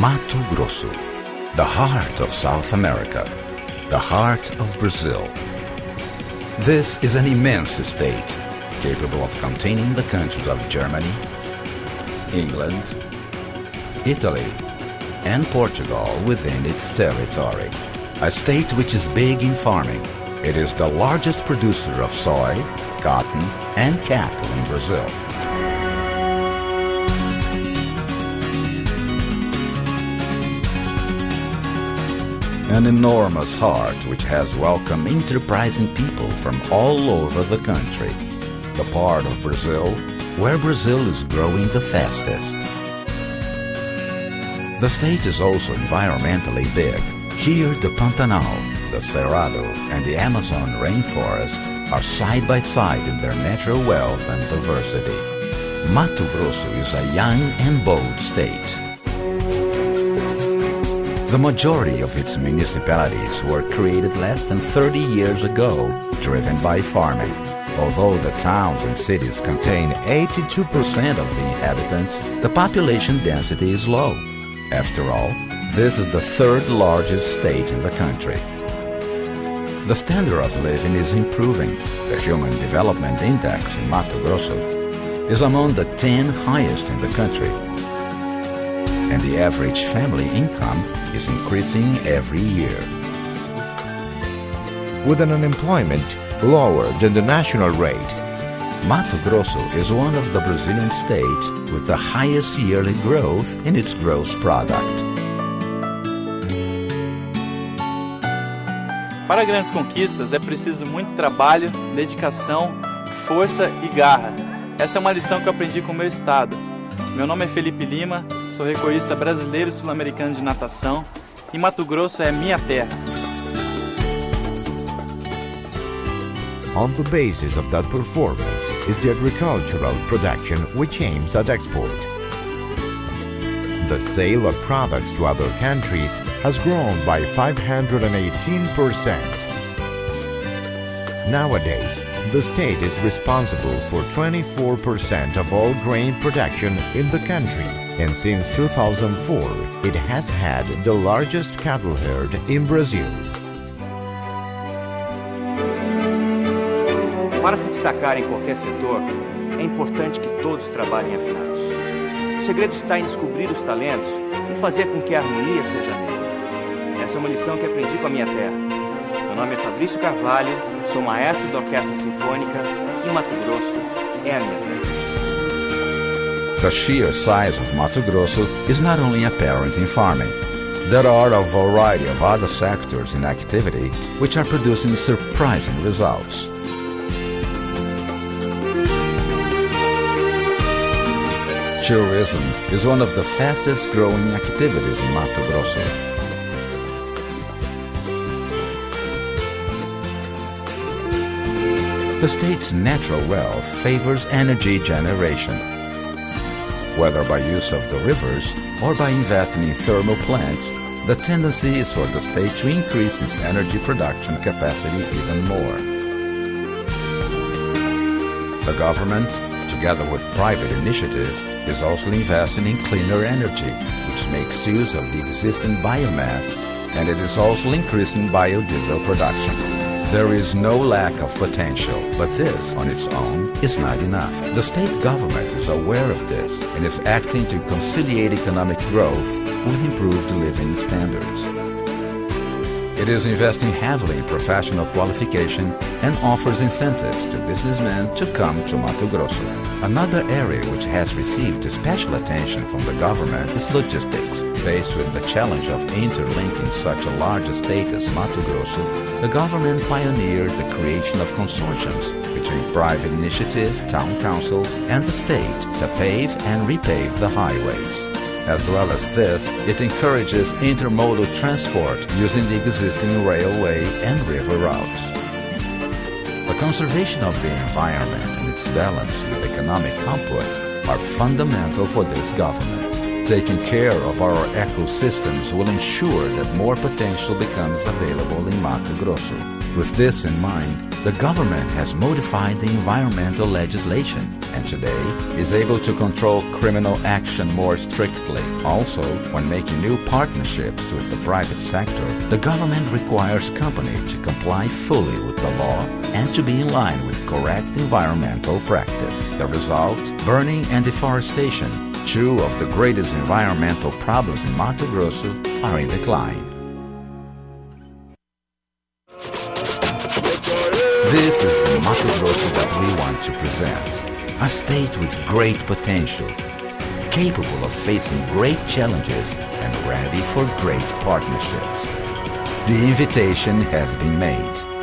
Mato Grosso, the heart of South America, the heart of Brazil. This is an immense state, capable of containing the countries of Germany, England, Italy, and Portugal within its territory. A state which is big in farming. It is the largest producer of soy, cotton, and cattle in Brazil. An enormous heart which has welcomed enterprising people from all over the country. The part of Brazil where Brazil is growing the fastest. The state is also environmentally big. Here the Pantanal, the Cerrado, and the Amazon rainforest are side by side in their natural wealth and diversity. Mato Grosso is a young and bold state. The majority of its municipalities were created less than 30 years ago, driven by farming. Although the towns and cities contain 82% of the inhabitants, the population density is low. After all, this is the third largest state in the country. The standard of living is improving. The Human Development Index in Mato Grosso is among the 10 highest in the country. And the average family income is increasing every year. With an unemployment lower than the national rate, Mato Grosso is one of the Brazilian states with the highest yearly growth in its gross product. Para grandes conquistas é preciso muito trabalho, dedicação, força e garra. Essa é uma lição que eu aprendi com o meu estado. Meu nome é Felipe Lima, sou recordista brasileiro e sul-americano de natação e Mato Grosso é minha terra. On the basis of that performance is the agricultural production which aims at export. The sale of products to other countries has grown by 518%. Nowadays, the state is responsible for 24% of all grain production in the country, and since 2004, it has had the largest cattle herd in Brazil. Para se destacar em qualquer setor, é importante que todos trabalhem afinados. O segredo está em descobrir os talentos e fazer com que a harmonia seja a mesma. Essa é uma lição que aprendi com a minha terra. Meu nome é Fabrício Carvalho, sou maestro da Orquestra Sinfônica e Mato Grosso é a minha terra. The sheer size of Mato Grosso is not only apparent in farming. There are a variety of other sectors in activity which are producing surprising results. Tourism is one of the fastest growing activities in Mato Grosso. The state's natural wealth favors energy generation. Whether by use of the rivers or by investing in thermal plants, the tendency is for the state to increase its energy production capacity even more. The government, together with private initiatives, is also investing in cleaner energy, which makes use of the existing biomass, and it is also increasing biodiesel production. There is no lack of potential, but this, on its own, is not enough. The state government is aware of this and is acting to conciliate economic growth with improved living standards. It is investing heavily in professional qualification and offers incentives to businessmen to come to Mato Grosso. Another area which has received special attention from the government is logistics. Faced with the challenge of interlinking such a large state as Mato Grosso, the government pioneered the creation of consortiums between private initiative, town councils, and the state to pave and repave the highways. As well as this, it encourages intermodal transport using the existing railway and river routes. The conservation of the environment and its balance with economic output are fundamental for this government. Taking care of our ecosystems will ensure that more potential becomes available in Mato Grosso. With this in mind, the government has modified the environmental legislation and today is able to control criminal action more strictly. Also, when making new partnerships with the private sector, the government requires companies to comply fully with the law and to be in line with correct environmental practice. The result? Burning and deforestation, two of the greatest environmental problems in Mato Grosso, are in decline. This is the Mato Grosso that we want to present. A state with great potential, capable of facing great challenges and ready for great partnerships. The invitation has been made.